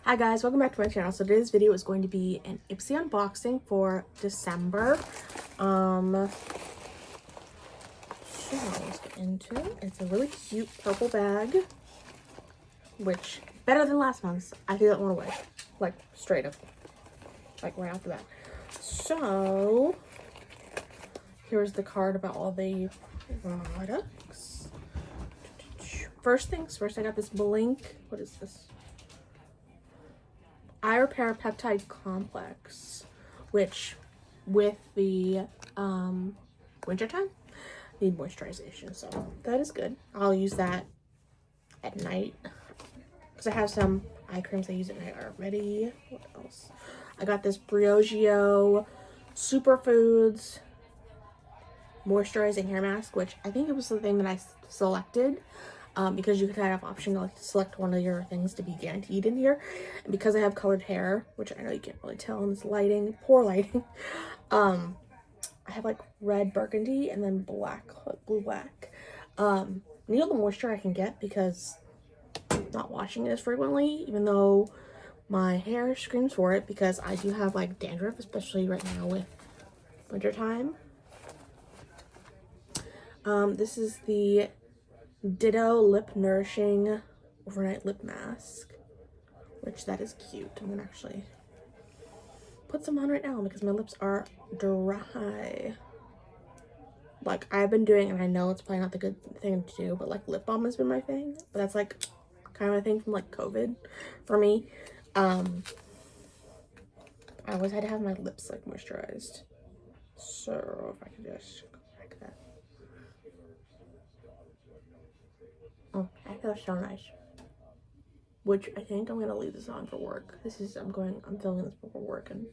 Hi guys, welcome back to my channel. So today's video is going to be an ipsy unboxing for December. So let's get into it. It's a really cute purple bag, which better than last month's. I threw that one away, like straight up, like right off the bat. So here's the card about all the products. First things first, I got this Blink. What is this? Eye Repair Peptide Complex, which with the wintertime need moisturization, so that is good. I'll use that at night because I have some eye creams I use at night already. What else? I got this Briogeo Superfoods moisturizing hair mask, which I think it was the thing that I selected. Because you could have option to like select one of your things to be guaranteed in here, and because I have colored hair, which I know you can't really tell in this lighting, poor lighting, I have like red burgundy and then black, like blue black. Need all the moisture I can get because I'm not washing it as frequently, even though my hair screams for it because I do have like dandruff, especially right now with wintertime. This is the Ditto Lip Nourishing Overnight Lip Mask, which that is cute. I'm gonna actually put some on right now because my lips are dry. Like I've been doing, and I know it's probably not the good thing to do, but like lip balm has been my thing. But that's like kind of a thing from like COVID for me. I always had to have my lips like moisturized. So if I could just go like that. Oh, that feels so nice. Which I think I'm gonna leave this on for work. I'm filming this for work, and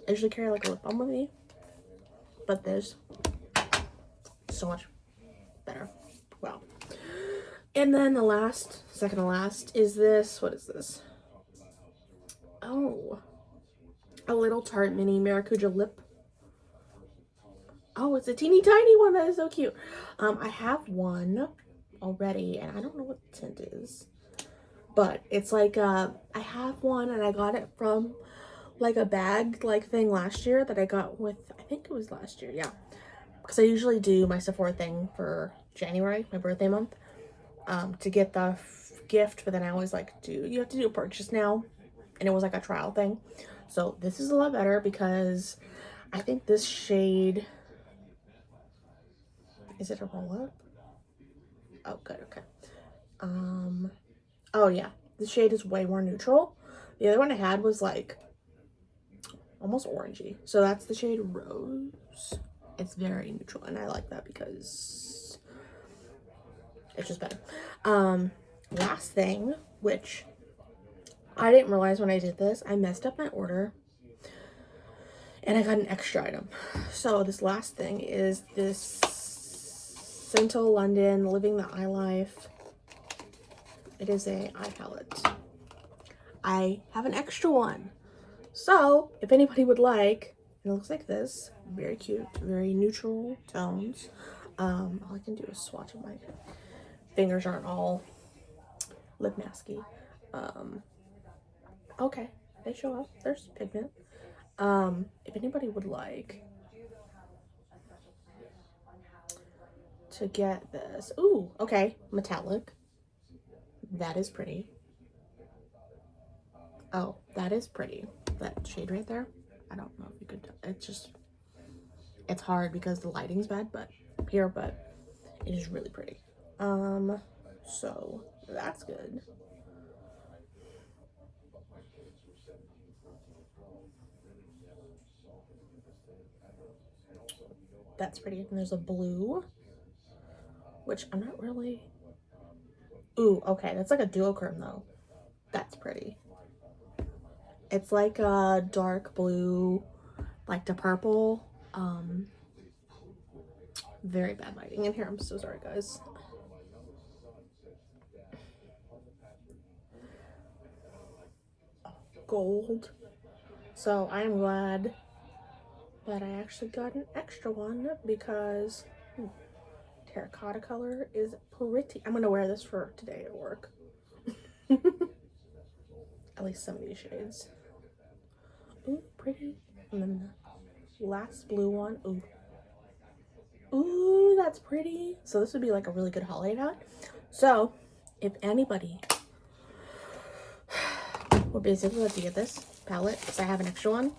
I usually carry like a lip balm with me, but this so much better. Wow. And then the second to last is this. What is this? Oh, a little Tarte mini Maracuja lip. Oh, it's a teeny tiny one. That is so cute. I have one already, and I don't know what the scent is, but it's like I have one, and I got it from like a bag like thing last year that I got with, I think it was last year, yeah, because I usually do my Sephora thing for January, my birthday month, to get the gift, but then I always like you have to do a purchase now, and it was like a trial thing. So this is a lot better because I think this shade, is it a roll up? Oh, good, okay. Oh yeah, the shade is way more neutral. The other one I had was like almost orangey. So that's the shade Rose. It's very neutral, and I like that because it's just better. Last thing, which I didn't realize when I did this, I messed up my order and I got an extra item. So this last thing is this Central London Living the Eye Life. It is a eye palette. I have an extra one. So if anybody would like, it looks like this. Very cute, very neutral tones. All I can do is swatch it. My fingers aren't all lip masky. Okay, they show up. There's pigment. If anybody would like to get this. Ooh, okay, metallic. That is pretty. Oh, that is pretty. That shade right there. I don't know if you could. It's hard because the lighting's bad, but it is really pretty. So that's good. That's pretty. And there's a blue, which I'm not really. Ooh, okay, that's like a duochrome though. That's pretty. It's like a dark blue, like to purple. Very bad lighting in here. I'm so sorry, guys. Gold. So I am glad that I actually got an extra one because terracotta color is pretty. I'm gonna wear this for today at work. at least some of these shades. Ooh, pretty. And then the last blue one. Ooh. Ooh, that's pretty. So this would be like a really good holiday palette. So if anybody would basically like to get this palette, because I have an extra one,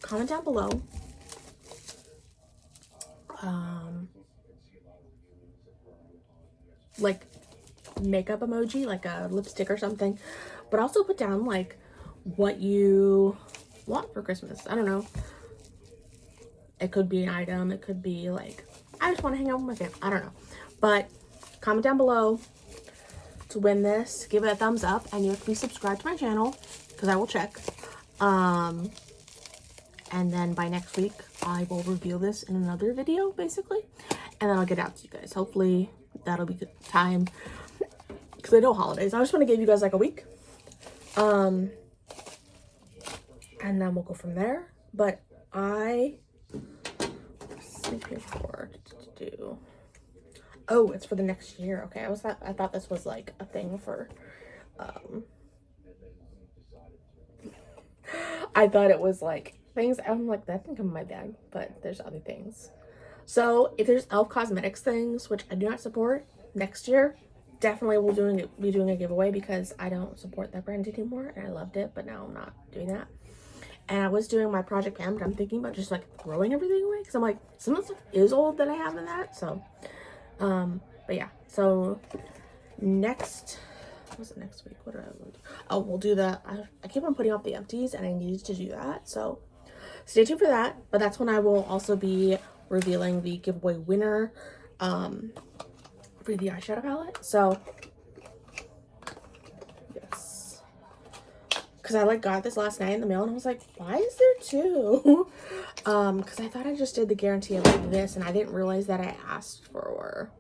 comment down below. Like makeup emoji, like a lipstick or something, but also put down like what you want for Christmas. I don't know. It could be an item. It could be like, I just want to hang out with my family. I don't know. But comment down below to win this. Give it a thumbs up. And you have to be subscribed to my channel because I will check. And then by next week, I will reveal this in another video, basically. And then I'll get out to you guys. Hopefully, that'll be good time. Because I know holidays. I just want to give you guys like a week. And then we'll go from there. But I... for to do. Oh, it's for the next year. Okay, I thought this was like a thing for I thought it was like things. I'm like, that didn't come in my bag, but there's other things. So if there's Elf Cosmetics things, which I do not support, next year definitely will be doing a giveaway because I don't support that brand anymore and I loved it, but now I'm not doing that. And I was doing my Project Pam, but I'm thinking about just like throwing everything away because I'm like, some of the stuff is old that I have in that. So, but yeah. So next, what was it next week? What did I do? Oh, we'll do the, I keep on putting off the empties and I needed to do that. So stay tuned for that. But that's when I will also be revealing the giveaway winner for the eyeshadow palette. So because I like got this last night in the mail and I was like, why is there two? Because I thought I just did the guarantee of like this and I didn't realize that I asked for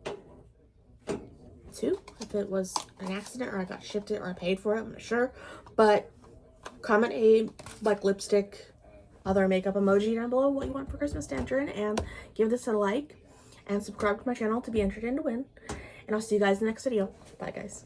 two. If it was an accident or I got shipped it or I paid for it, I'm not sure. But comment a like lipstick, other makeup emoji down below what you want for Christmas to enter in, and give this a like and subscribe to my channel to be entered in to win. And I'll see you guys in the next video. Bye guys.